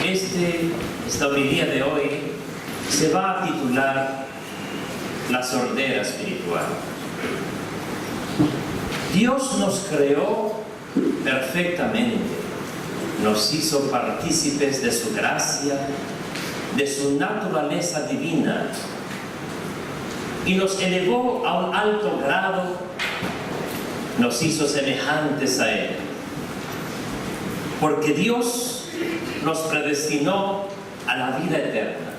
Esta homilía de hoy se va a titular La sordera espiritual. Dios nos creó perfectamente, nos hizo partícipes de su gracia, de su naturaleza divina, y nos elevó a un alto grado, nos hizo semejantes a Él. Porque Dios nos predestinó a la vida eterna,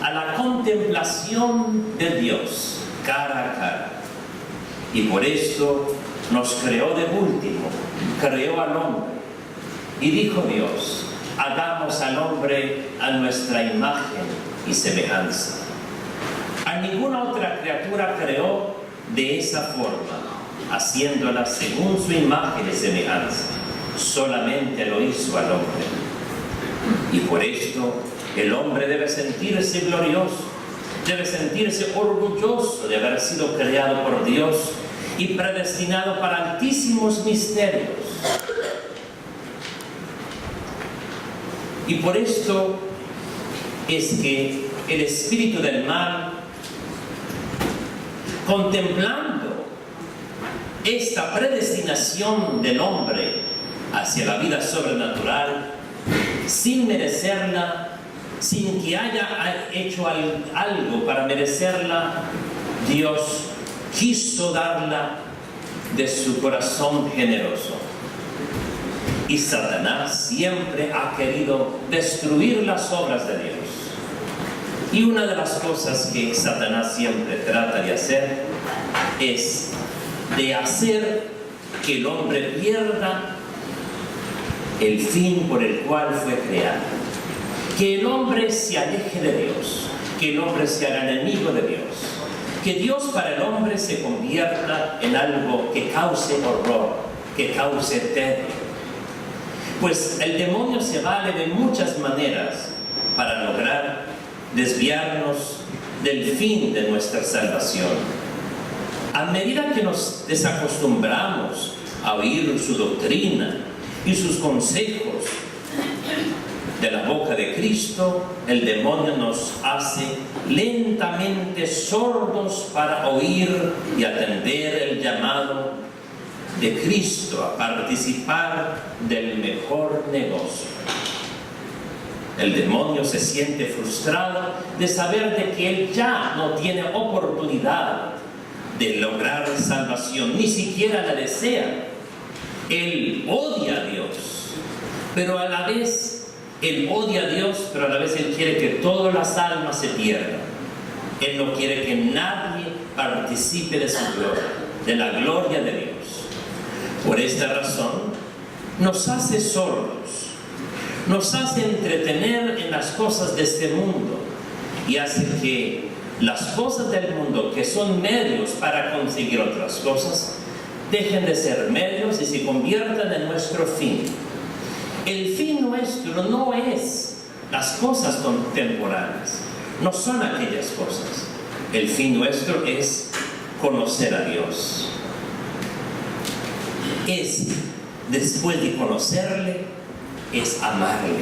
a la contemplación de Dios cara a cara. Y por esto nos creó de último, creó al hombre. Y dijo Dios: hagamos al hombre a nuestra imagen y semejanza. A ninguna otra criatura creó de esa forma, haciéndola según su imagen y semejanza. Solamente lo hizo al hombre. Y por esto el hombre debe sentirse glorioso, debe sentirse orgulloso de haber sido creado por Dios y predestinado para altísimos misterios. Y por esto es que el espíritu del mal, contemplando esta predestinación del hombre hacia la vida sobrenatural, sin merecerla, sin que haya hecho algo para merecerla, Dios quiso darla de su corazón generoso. Y Satanás siempre ha querido destruir las obras de Dios. Y una de las cosas que Satanás siempre trata de hacer es de hacer que el hombre pierda el fin por el cual fue creado. Que el hombre se aleje de Dios, que el hombre se haga enemigo de Dios, que Dios para el hombre se convierta en algo que cause horror, que cause tedio. Pues el demonio se vale de muchas maneras para lograr desviarnos del fin de nuestra salvación. A medida que nos desacostumbramos a oír su doctrina y sus consejos de la boca de Cristo, el demonio nos hace lentamente sordos para oír y atender el llamado de Cristo a participar del mejor negocio. El demonio se siente frustrado de saber de que él ya no tiene oportunidad de lograr salvación, ni siquiera la desea. Él odia a Dios, pero a la vez él odia a Dios, pero a la vez él quiere que todas las almas se pierdan. Él no quiere que nadie participe de su gloria, de la gloria de Dios. Por esta razón nos hace sordos, nos hace entretener en las cosas de este mundo y hace que las cosas del mundo, que son medios para conseguir otras cosas, dejen de ser medios y se conviertan en nuestro fin. El fin nuestro no es las cosas contemporáneas, no son aquellas cosas. El fin nuestro es conocer a Dios. Después de conocerle, es amarle,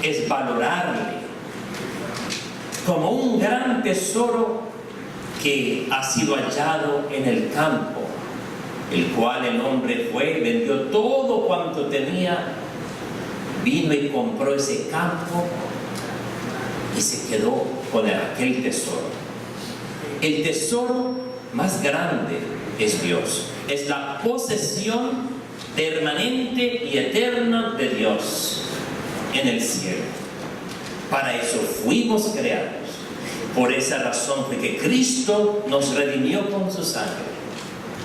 es valorarle como un gran tesoro que ha sido hallado en el campo, el cual el hombre fue, vendió todo cuanto tenía, vino y compró ese campo y se quedó con aquel tesoro. El tesoro más grande es Dios, es la posesión permanente y eterna de Dios en el cielo. Para eso fuimos creados. Por esa razón fue que Cristo nos redimió con su sangre.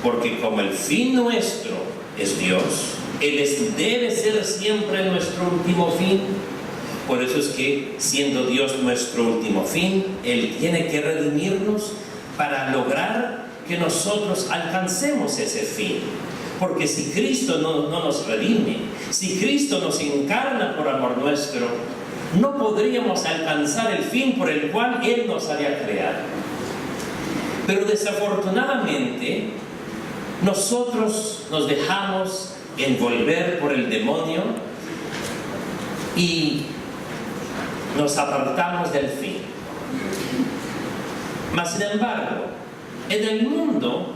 Porque como el fin nuestro es Dios, Él debe ser siempre nuestro último fin. Por eso es que, siendo Dios nuestro último fin, Él tiene que redimirnos para lograr que nosotros alcancemos ese fin. Porque si Cristo no nos redime, si Cristo nos encarna por amor nuestro, no podríamos alcanzar el fin por el cual Él nos había creado. Pero desafortunadamente, nosotros nos dejamos envolver por el demonio y nos apartamos del fin. Mas, sin embargo, en el mundo,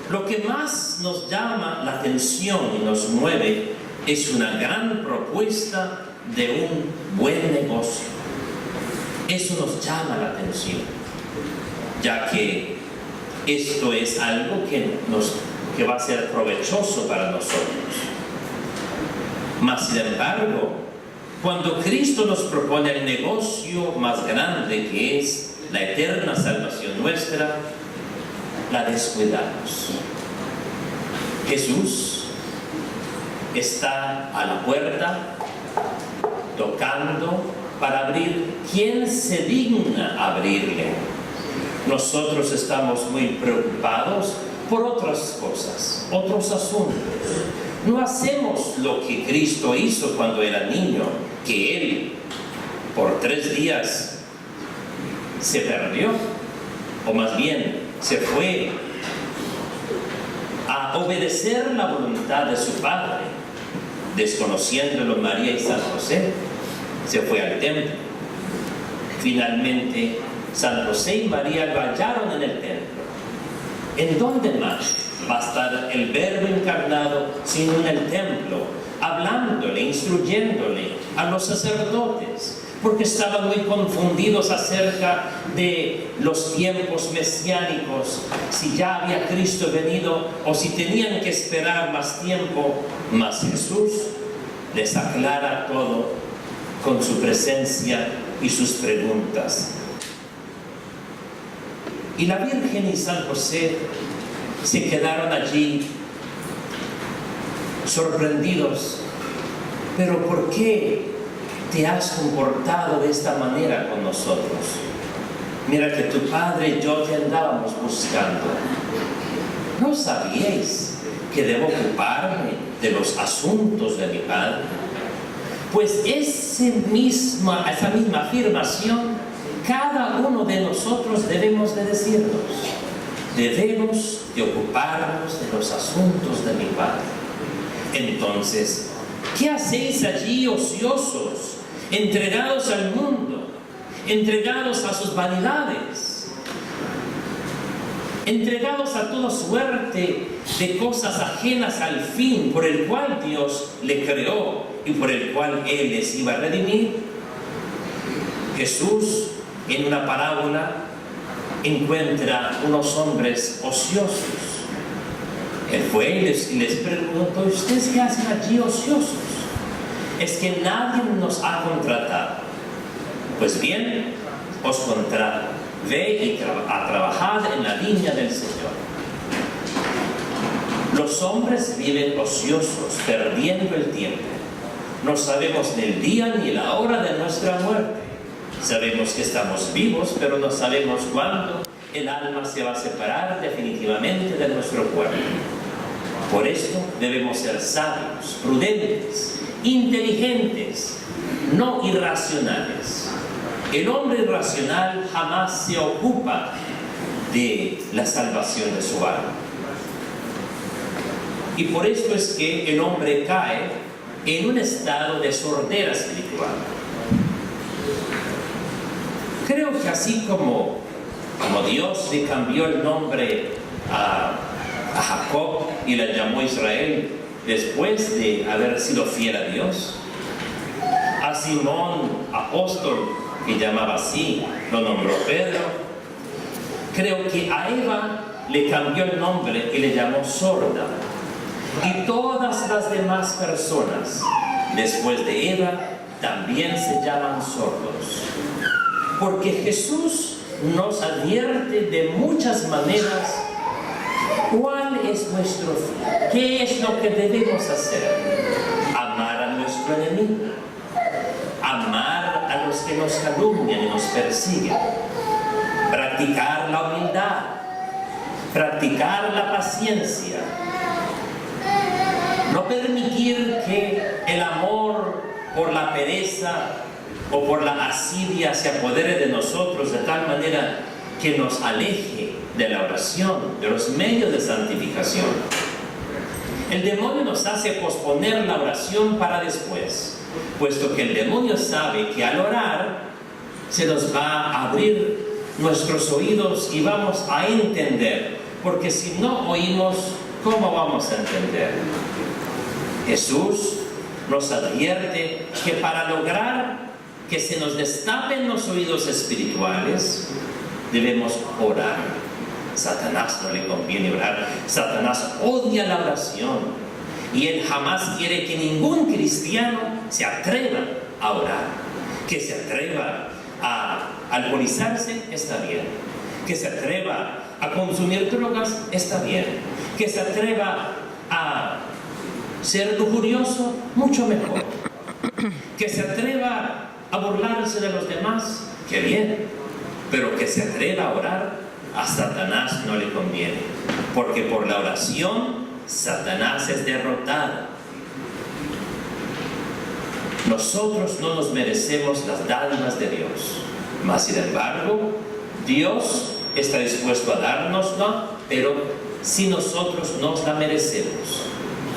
lo que más nos llama la atención y nos mueve es una gran propuesta de un buen negocio. Eso nos llama la atención, ya que esto es algo que va a ser provechoso para nosotros. Mas, sin embargo, cuando Cristo nos propone el negocio más grande, que es la eterna salvación nuestra, la descuidamos. Jesús está a la puerta, tocando para abrir. ¿Quién se digna abrirle? Nosotros estamos muy preocupados por otras cosas, otros asuntos. No hacemos lo que Cristo hizo cuando era niño, que Él por 3 días se perdió, o más bien se fue a obedecer la voluntad de su Padre, desconociéndolo María y San José. Se fue al templo. Finalmente, San José y María lo hallaron en el templo. ¿En dónde más va a estar el Verbo encarnado sino en el templo, hablándole, instruyéndole a los sacerdotes? Porque estaban muy confundidos acerca de los tiempos mesiánicos, si ya había Cristo venido o si tenían que esperar más tiempo. Mas Jesús les aclara todo con su presencia y sus preguntas. Y la Virgen y San José se quedaron allí sorprendidos. ¿Pero por qué te has comportado de esta manera con nosotros? Mira que tu padre y yo te andábamos buscando. ¿No sabíais que debo ocuparme de los asuntos de mi padre? Pues esa misma afirmación cada uno de nosotros debemos de decirnos. Debemos de ocuparnos de los asuntos de mi Padre. Entonces, ¿qué hacéis allí ociosos, entregados al mundo, entregados a sus vanidades, entregados a toda suerte de cosas ajenas al fin por el cual Dios le creó y por el cual Él les iba a redimir? Jesús, en una parábola, encuentra unos hombres ociosos. Él fue y les preguntó: ¿ustedes qué hacen allí ociosos? Es que nadie nos ha contratado. Pues bien, os contrato. Ve y a trabajar en la viña del Señor. Los hombres viven ociosos, perdiendo el tiempo. No sabemos ni el día ni la hora de nuestra muerte. Sabemos que estamos vivos, pero no sabemos cuándo el alma se va a separar definitivamente de nuestro cuerpo. Por esto debemos ser sabios, prudentes, inteligentes, no irracionales. El hombre irracional jamás se ocupa de la salvación de su alma. Y por esto es que el hombre cae en un estado de sordera espiritual. Creo que así como Dios le cambió el nombre a Jacob y le llamó Israel después de haber sido fiel a Dios, a Simón, apóstol, que llamaba así, lo nombró Pedro. Creo que a Eva le cambió el nombre y le llamó sorda. Y todas las demás personas después de Eva también se llaman sordos. Porque Jesús nos advierte de muchas maneras cuál es nuestro fin, qué es lo que debemos hacer. Amar a nuestro enemigo, amar a los que nos calumnian y nos persiguen, practicar la humildad, practicar la paciencia, no permitir que el amor por la pereza o por la asidia se apodere de nosotros de tal manera que nos aleje de la oración, de los medios de santificación. El demonio nos hace posponer la oración para después, puesto que el demonio sabe que al orar se nos va a abrir nuestros oídos y vamos a entender, porque si no oímos, ¿cómo vamos a entender? Jesús nos advierte que para lograr que se nos destapen los oídos espirituales, debemos orar. Satanás no le conviene orar. Satanás odia la oración. Y él jamás quiere que ningún cristiano se atreva a orar. Que se atreva a alcoholizarse, está bien. Que se atreva a consumir drogas, está bien. Que se atreva a ser lujurioso, mucho mejor. Que se atreva a burlarse de los demás, qué bien. Pero que se atreva a orar, a Satanás no le conviene. Porque por la oración, Satanás es derrotado. Nosotros no nos merecemos las dádivas de Dios. Mas, sin embargo, Dios está dispuesto a dárnosla, pero si nosotros nos la merecemos.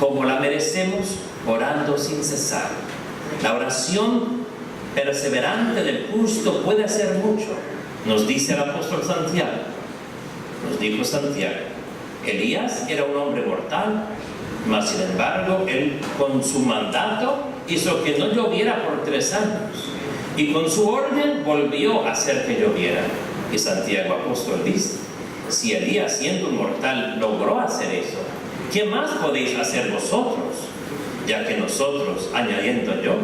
¿Cómo la merecemos? Orando sin cesar. La oración perseverante del justo puede hacer mucho. Nos dice el apóstol Santiago. Nos dijo Santiago. Elías era un hombre mortal, mas sin embargo, él con su mandato hizo que no lloviera por 3 años. Y con su orden volvió a hacer que lloviera. Y Santiago apóstol dice, si Elías siendo un mortal logró hacer eso, ¿qué más podéis hacer vosotros? Ya que nosotros, añadiendo yo,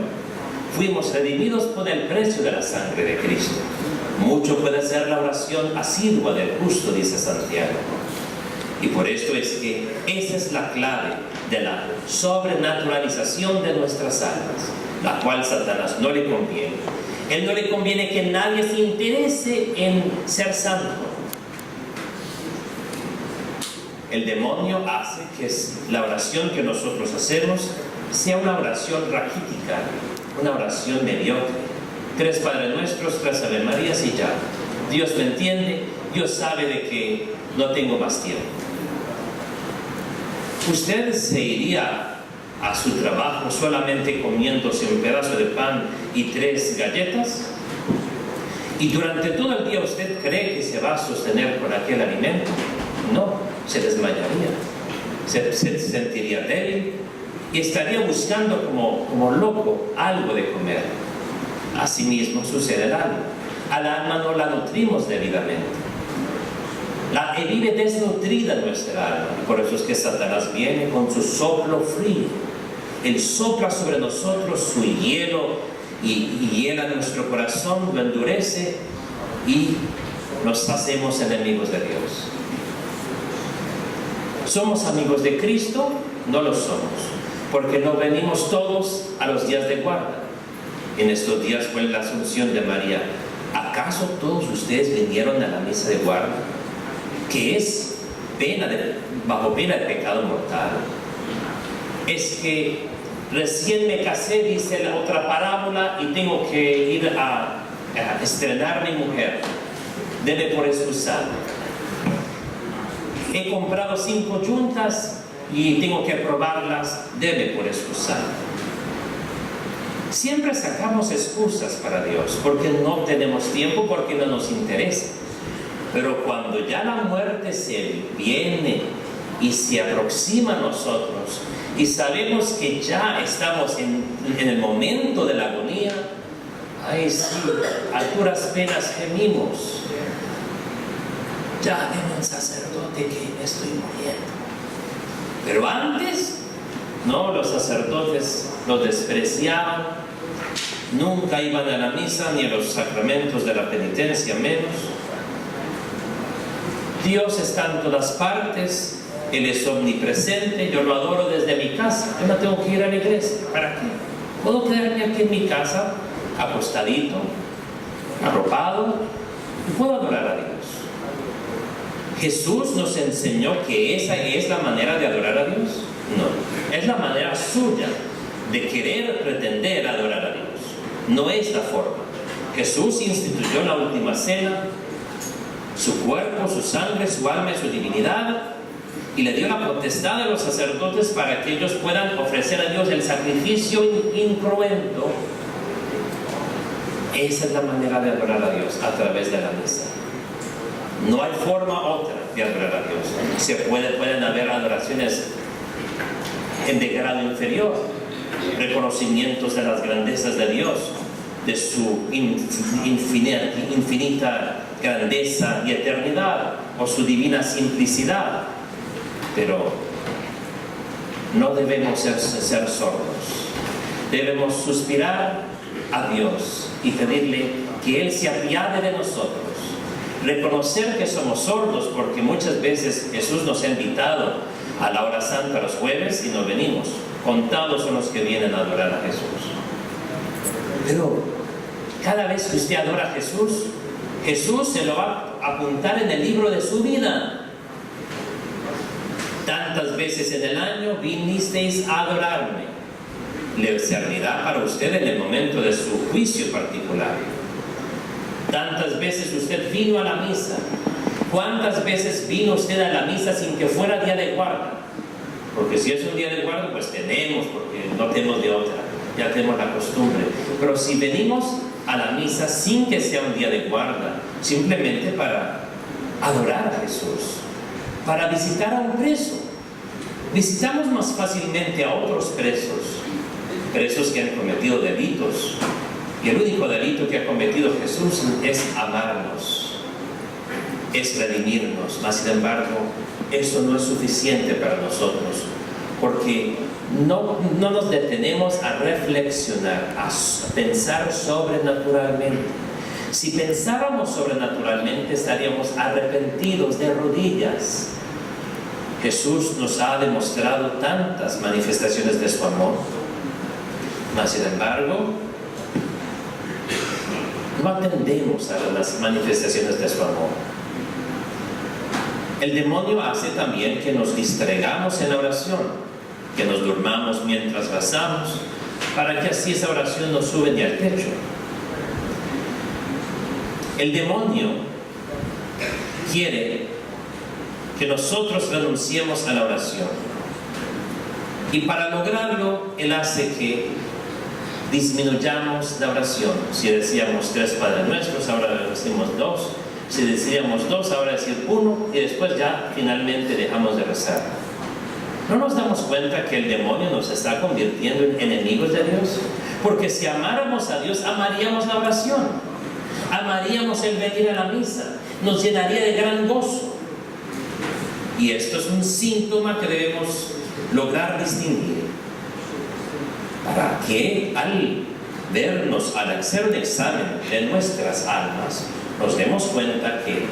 fuimos redimidos por el precio de la sangre de Cristo. Mucho puede ser la oración asidua del justo, dice Santiago. Y por esto es que esa es la clave de la sobrenaturalización de nuestras almas, la cual Satanás no le conviene. Él no le conviene que nadie se interese en ser santo. El demonio hace que la oración que nosotros hacemos sea una oración raquítica, una oración mediocre. 3 Padres Nuestros, 3 Ave Marías y ya. Dios me entiende, Dios sabe de que no tengo más tiempo. ¿Usted se iría a su trabajo solamente comiéndose un pedazo de pan y 3 galletas? ¿Y durante todo el día usted cree que se va a sostener con aquel alimento? No, se desmayaría, se sentiría débil y estaría buscando como loco algo de comer. Asimismo sucede al alma. Al alma no la nutrimos debidamente. Vive desnutrida nuestra alma. Por eso es que Satanás viene con su soplo frío. Él sopla sobre nosotros su hielo y hiela nuestro corazón, lo endurece y nos hacemos enemigos de Dios. ¿Somos amigos de Cristo? No lo somos, porque no venimos todos a los días de guarda. En estos días fue la Asunción de María. ¿Acaso todos ustedes vinieron a la misa de guarda? Que es bajo pena de pecado mortal. Es que recién me casé, dice la otra parábola, y tengo que ir a estrenar mi mujer. Debe por excusar. He comprado 5 yuntas y tengo que probarlas. Debe por excusar. Siempre sacamos excusas para Dios, porque no tenemos tiempo, porque no nos interesa. Pero cuando ya la muerte se viene y se aproxima a nosotros y sabemos que ya estamos en el momento de la agonía, ay sí, a duras penas gemimos. Ya ven un sacerdote que me estoy muriendo. Pero antes, no, los sacerdotes los despreciaban, nunca iban a la misa ni a los sacramentos de la penitencia menos. Dios está en todas partes, Él es omnipresente, yo lo adoro desde mi casa, yo no tengo que ir a la iglesia, ¿para qué? Puedo quedarme aquí en mi casa, acostadito, arropado, y puedo adorar a Dios. Jesús nos enseñó que esa es la manera de adorar a Dios. No, es la manera suya de querer pretender adorar a Dios. No es la forma. Jesús instituyó la última cena, su cuerpo, su sangre, su alma y su divinidad, y le dio la potestad a los sacerdotes para que ellos puedan ofrecer a Dios el sacrificio incruento Esa es la manera de adorar a Dios, a través de la misa. No hay forma otra de adorar a Dios. Pueden haber adoraciones de grado inferior, reconocimientos de las grandezas de Dios, de su infinita grandeza y eternidad, o su divina simplicidad. Pero no debemos ser sordos. Debemos suspirar a Dios y pedirle que Él se apiade de nosotros. Reconocer que somos sordos, porque muchas veces Jesús nos ha invitado a la hora santa los jueves y no venimos. Contados son los que vienen a adorar a Jesús. Pero cada vez que usted adora a Jesús, Jesús se lo va a apuntar en el libro de su vida. Tantas veces en el año vinisteis a adorarme. Le servirá para usted en el momento de su juicio particular. Tantas veces usted vino a la misa. ¿Cuántas veces vino usted a la misa sin que fuera día de guarda? Porque si es un día de guarda, pues tenemos, porque no tenemos de otra. Ya tenemos la costumbre. Pero si venimos a la misa sin que sea un día de guarda, simplemente para adorar a Jesús, para visitar a un preso. Visitamos más fácilmente a otros presos que han cometido delitos. Y el único delito que ha cometido Jesús es amarnos, es redimirnos. Mas, sin embargo, eso no es suficiente para nosotros, porque no nos detenemos a reflexionar, a pensar sobrenaturalmente. Si pensáramos sobrenaturalmente, estaríamos arrepentidos de rodillas. Jesús nos ha demostrado tantas manifestaciones de su amor, mas sin embargo, no atendemos a las manifestaciones de su amor. El demonio hace también que nos distraigamos en la oración, que nos durmamos mientras rezamos, para que así esa oración no sube ni al techo. El demonio quiere que nosotros renunciemos a la oración. Y para lograrlo, él hace que disminuyamos la oración. Si decíamos 3 Padres Nuestros, ahora decimos 2. Si decíamos 2, ahora decir 1. Y después ya finalmente dejamos de rezar. ¿No nos damos cuenta que el demonio nos está convirtiendo en enemigos de Dios? Porque si amáramos a Dios, amaríamos la oración. Amaríamos el venir a la misa. Nos llenaría de gran gozo. Y esto es un síntoma que debemos lograr distinguir, para que al vernos, al hacer un examen de nuestras almas, nos demos cuenta que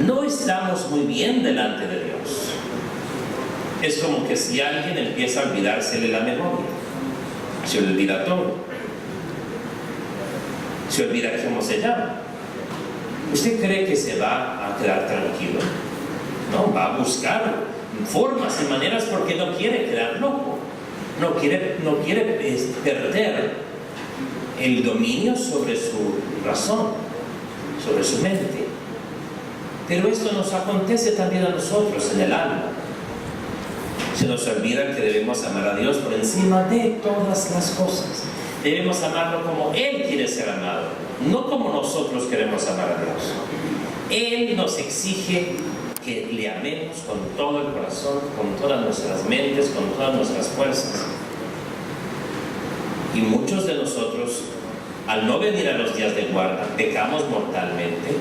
no estamos muy bien delante de Dios. Es como que si alguien empieza a olvidársele la memoria, se olvida todo, se olvida cómo se llama. ¿Usted cree que se va a quedar tranquilo? No, va a buscar formas y maneras, porque no quiere quedar loco. No quiere perder el dominio sobre su razón, sobre su mente. Pero esto nos acontece también a nosotros en el alma. Se nos olvida que debemos amar a Dios por encima de todas las cosas. Debemos amarlo como Él quiere ser amado, no como nosotros queremos amar a Dios. Él nos exige que le amemos con todo el corazón, con todas nuestras mentes, con todas nuestras fuerzas. Y muchos de nosotros, al no venir a los días de guarda, pecamos mortalmente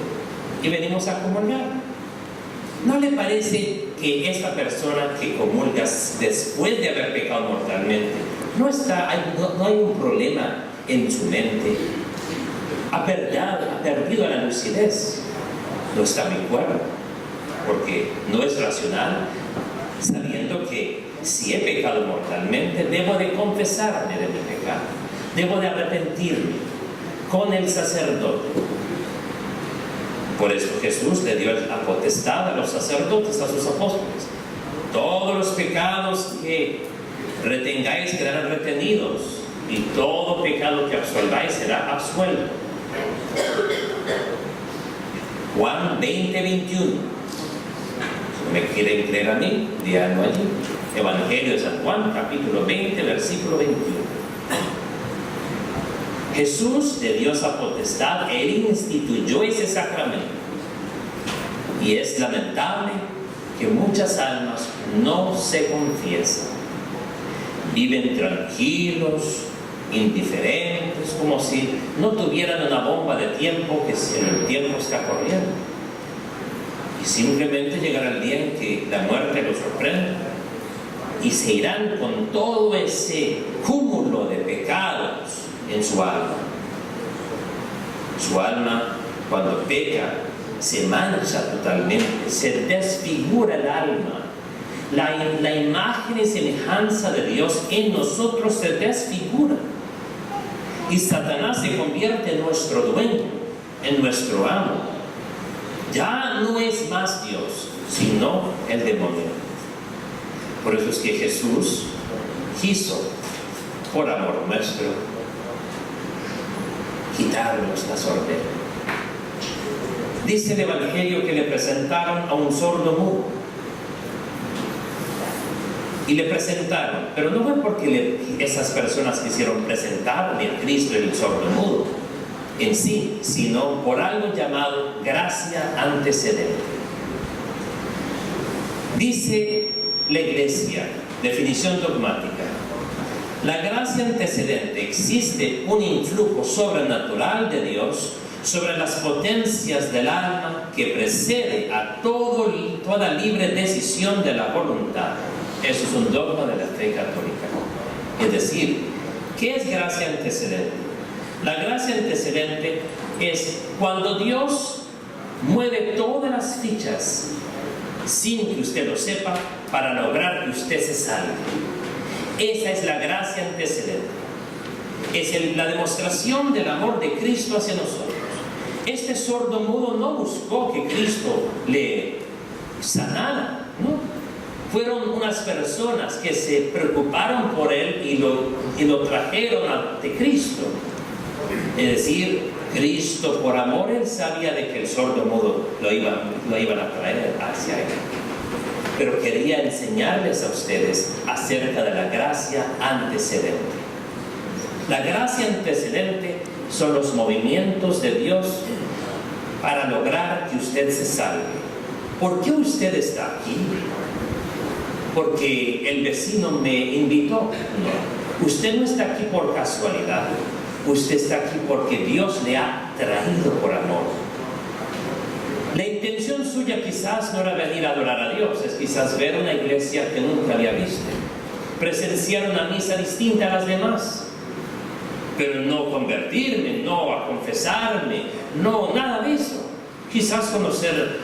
y venimos a comulgar. ¿No le parece que esta persona que comulga después de haber pecado mortalmente, no hay un problema en su mente? Ha perdido la lucidez, no está muy cuerdo, porque no es racional, sabiendo que si he pecado mortalmente, debo de confesarme de mi pecado, debo de arrepentirme con el sacerdote. Por eso Jesús le dio la potestad a los sacerdotes, a sus apóstoles. Todos los pecados que retengáis quedarán retenidos, y todo pecado que absolváis será absuelto. Juan 20:21. ¿Me quieren creer a mí? Díganlo allí. Evangelio de San Juan, capítulo 20, versículo 21. Jesús de Dios a potestad, Él instituyó ese sacramento. Y es lamentable que muchas almas no se confiesan. Viven tranquilos, indiferentes, como si no tuvieran una bomba de tiempo que el tiempo está corriendo. Y simplemente llegará el día en que la muerte los sorprenda y se irán con todo ese cúmulo de pecados en su alma. Su alma, cuando peca, se mancha totalmente, se desfigura el alma. La imagen y semejanza de Dios en nosotros se desfigura. Y Satanás se convierte en nuestro dueño, en nuestro amo. Ya no es más Dios, sino el demonio. Por eso es que Jesús quiso, por amor nuestro, quitarnos la sordera. Dice el Evangelio que le presentaron a un sordo mudo. Y le presentaron, pero no fue porque esas personas quisieron presentarle a Cristo el sordo mudo en sí, sino por algo llamado gracia antecedente. Dice la Iglesia, definición dogmática: la gracia antecedente existe un influjo sobrenatural de Dios sobre las potencias del alma que precede a toda libre decisión de la voluntad. Eso es un dogma de la fe católica. Es decir, ¿qué es gracia antecedente? La gracia antecedente es cuando Dios mueve todas las fichas sin que usted lo sepa para lograr que usted se salve. Esa es la gracia antecedente. Es la demostración del amor de Cristo hacia nosotros. Este sordo mudo no buscó que Cristo le sanara, ¿no? Fueron unas personas que se preocuparon por él y lo trajeron ante Cristo. Es decir, Cristo, por amor, él sabía de que el sordo mudo lo iban a traer hacia él. Pero quería enseñarles a ustedes acerca de la gracia antecedente. La gracia antecedente son los movimientos de Dios para lograr que usted se salve. ¿Por qué usted está aquí? Porque el vecino me invitó. No. Usted no está aquí por casualidad. Usted está aquí porque Dios le ha traído por amor. La intención suya quizás no era venir a adorar a Dios, es quizás ver una iglesia que nunca había visto, presenciar una misa distinta a las demás, pero no convertirme, no a confesarme, no, nada de eso. Quizás conocer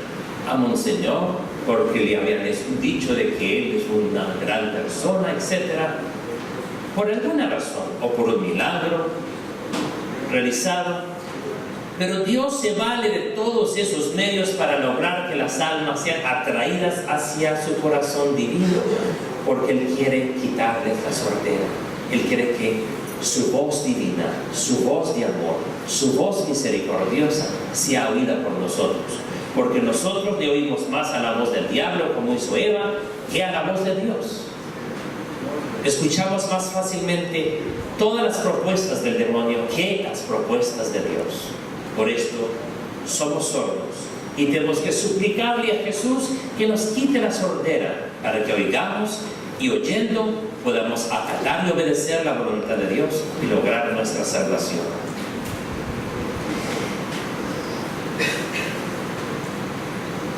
a Monseñor, porque le habían dicho de que él es una gran persona, etc. Por alguna razón, o por un milagro realizado. Pero Dios se vale de todos esos medios para lograr que las almas sean atraídas hacia su corazón divino, porque Él quiere quitarles la sordera. Él quiere que su voz divina, su voz de amor, su voz misericordiosa sea oída por nosotros. Porque nosotros le oímos más a la voz del diablo, como hizo Eva, que a la voz de Dios. Escuchamos más fácilmente todas las propuestas del demonio que las propuestas de Dios. Por esto somos sordos y tenemos que suplicarle a Jesús que nos quite la sordera para que oigamos y oyendo podamos acatar y obedecer la voluntad de Dios y lograr nuestra salvación.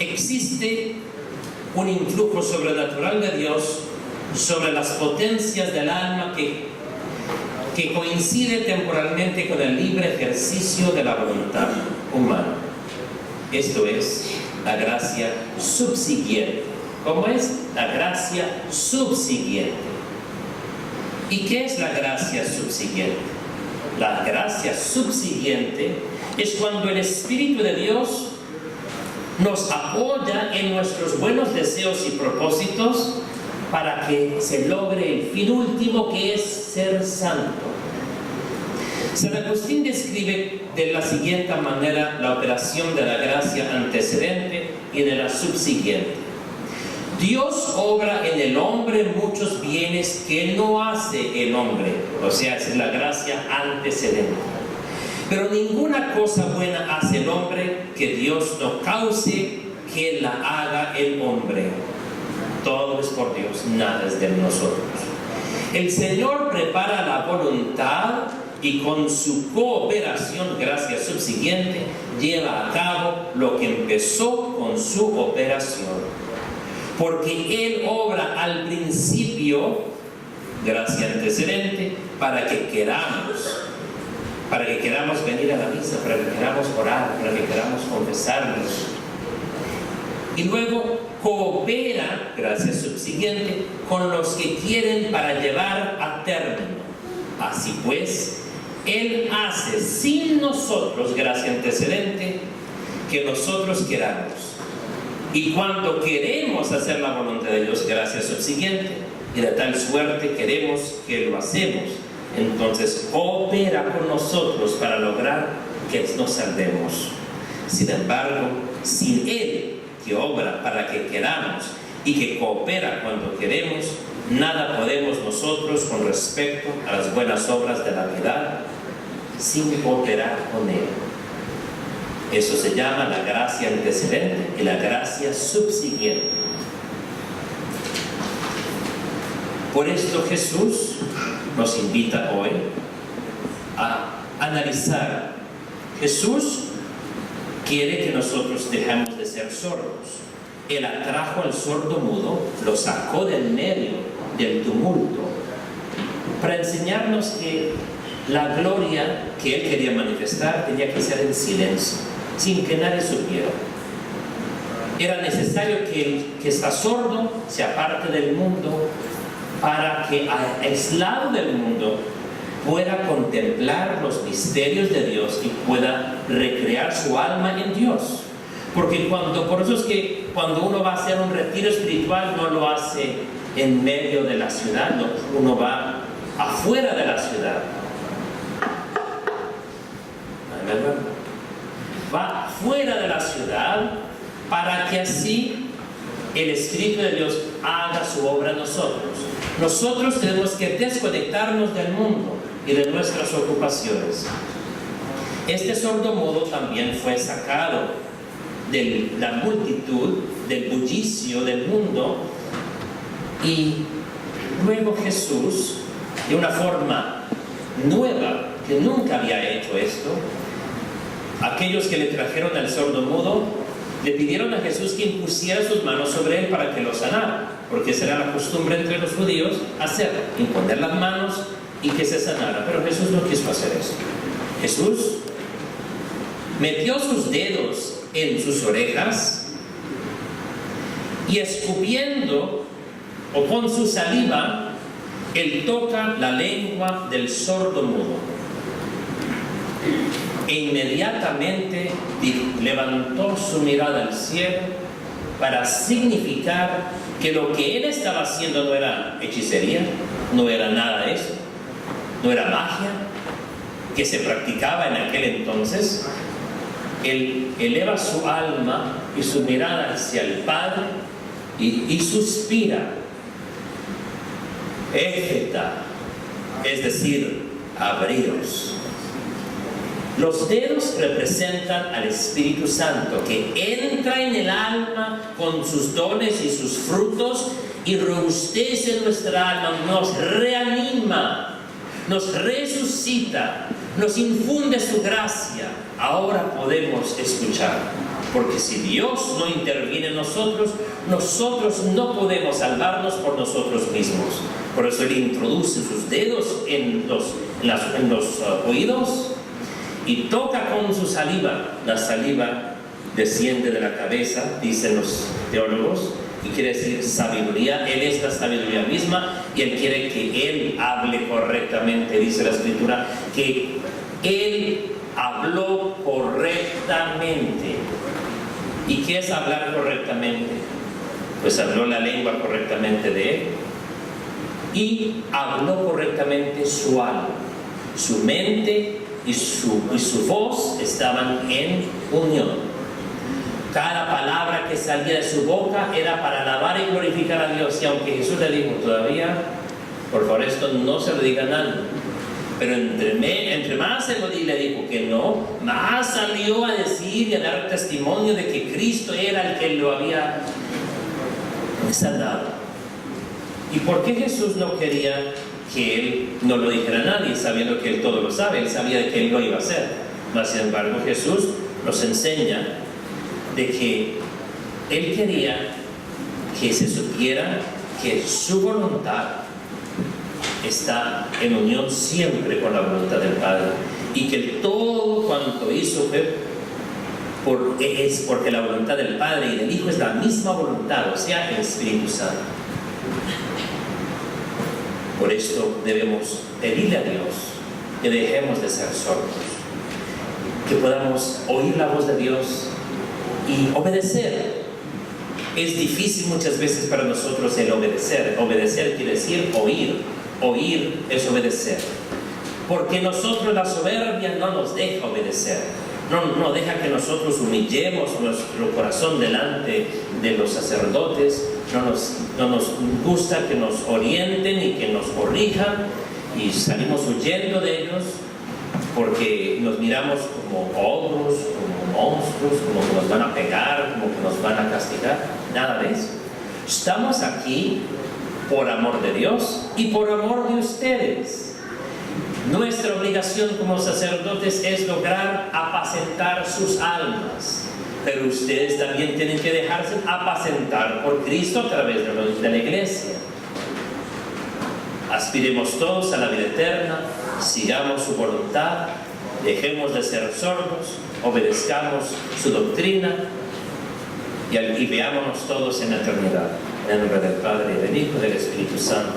Existe un influjo sobrenatural de Dios sobre las potencias del alma que coincide temporalmente con el libre ejercicio de la voluntad humana. Esto es la gracia subsiguiente. ¿Cómo es? La gracia subsiguiente. ¿Y qué es la gracia subsiguiente? La gracia subsiguiente es cuando el Espíritu de Dios nos apoya en nuestros buenos deseos y propósitos para que se logre el fin último, que es ser santo. San Agustín describe de la siguiente manera la operación de la gracia antecedente y de la subsiguiente. Dios obra en el hombre muchos bienes que no hace el hombre, o sea, es la gracia antecedente. Pero ninguna cosa buena hace el hombre que Dios no cause que la haga el hombre. Todo es por Dios, nada es de nosotros. El Señor prepara la voluntad y con su cooperación, gracia subsiguiente, lleva a cabo lo que empezó con su operación. Porque Él obra al principio, gracia antecedente, para que queramos venir a la misa, para que queramos orar, para que queramos confesarnos. Y luego coopera, gracia subsiguiente, con los que quieren para llevar a término. Así pues, Él hace sin nosotros, gracia antecedente, que nosotros queramos. Y cuando queremos hacer la voluntad de Dios, gracia subsiguiente, y de tal suerte queremos que lo hacemos, entonces coopera con nosotros para lograr que nos salvemos. Sin embargo, sin Él, que obra para que queramos y que coopera cuando queremos, nada podemos nosotros con respecto a las buenas obras de la piedad sin cooperar con Él. Eso se llama la gracia antecedente y la gracia subsiguiente. Por esto Jesús nos invita hoy a analizar. Jesús quiere que nosotros dejemos de ser sordos. Él atrajo al sordo mudo, lo sacó del medio del tumulto, para enseñarnos que la gloria que Él quería manifestar tenía que ser en silencio, sin que nadie supiera. Era necesario que el que está sordo se aparte del mundo para que, aislado del mundo, pueda contemplar los misterios de Dios y pueda recrear su alma en Dios. Porque por eso es que cuando uno va a hacer un retiro espiritual, no lo hace en medio de la ciudad, no, uno va afuera de la ciudad. Va fuera de la ciudad para que así el Espíritu de Dios haga su obra en nosotros. Nosotros tenemos que desconectarnos del mundo y de nuestras ocupaciones. Este sordomudo también fue sacado de la multitud, del bullicio del mundo, y luego Jesús, de una forma nueva, que nunca había hecho esto, aquellos que le trajeron al sordomudo le pidieron a Jesús que impusiera sus manos sobre él para que lo sanara, porque esa era la costumbre entre los judíos, imponer las manos y que se sanara. Pero Jesús no quiso hacer eso. Jesús metió sus dedos en sus orejas y escupiendo o con su saliva, Él toca la lengua del sordomudo. E inmediatamente levantó su mirada al cielo para significar que lo que Él estaba haciendo no era hechicería, no era nada de eso, no era magia que se practicaba en aquel entonces. Él eleva su alma y su mirada hacia el Padre y suspira, Éfeta, es decir, abriros. Los dedos representan al Espíritu Santo, que entra en el alma con sus dones y sus frutos y robustece nuestra alma, nos reanima, nos resucita, nos infunde su gracia. Ahora podemos escuchar, porque si Dios no interviene en nosotros, nosotros no podemos salvarnos por nosotros mismos. Por eso Él introduce sus dedos en los oídos y toca con su saliva. La saliva desciende de la cabeza, dicen los teólogos, y quiere decir sabiduría. Él es la sabiduría misma y Él quiere que Él hable correctamente. Dice la Escritura que Él habló correctamente. ¿Y qué es hablar correctamente? Pues habló la lengua correctamente de Él y habló correctamente su alma, su mente y su voz estaban en unión. Cada palabra que salía de su boca era para alabar y glorificar a Dios. Y aunque Jesús le dijo todavía, por favor, esto no se lo diga a nadie, Pero entre más le dijo que no, más salió a decir y a dar testimonio de que Cristo era el que lo había salvado. ¿Y por qué Jesús no quería que él no lo dijera a nadie, sabiendo que él todo lo sabe? Él sabía que él lo iba a hacer. Mas, sin embargo, Jesús nos enseña de que él quería que se supiera que su voluntad está en unión siempre con la voluntad del Padre, y que todo cuanto hizo es porque la voluntad del Padre y del Hijo es la misma voluntad, o sea, el Espíritu Santo. Por esto debemos pedirle a Dios que dejemos de ser sordos, que podamos oír la voz de Dios y obedecer. Es difícil muchas veces para nosotros el obedecer. Obedecer quiere decir oír. Oír es obedecer. Porque nosotros la soberbia no nos deja obedecer. No deja que nosotros humillemos nuestro corazón delante de los sacerdotes. No nos gusta que nos orienten y que nos corrijan, y salimos huyendo de ellos porque nos miramos como ogros, como monstruos, como que nos van a pegar, como que nos van a castigar. Nada de eso. Estamos aquí por amor de Dios y por amor de ustedes. Nuestra obligación como sacerdotes es lograr apacentar sus almas, pero ustedes también tienen que dejarse apacentar por Cristo a través de la iglesia. Aspiremos todos a la vida eterna, sigamos su voluntad, dejemos de ser sordos, obedezcamos su doctrina y veámonos todos en la eternidad. En el nombre del Padre, y del Hijo y del Espíritu Santo.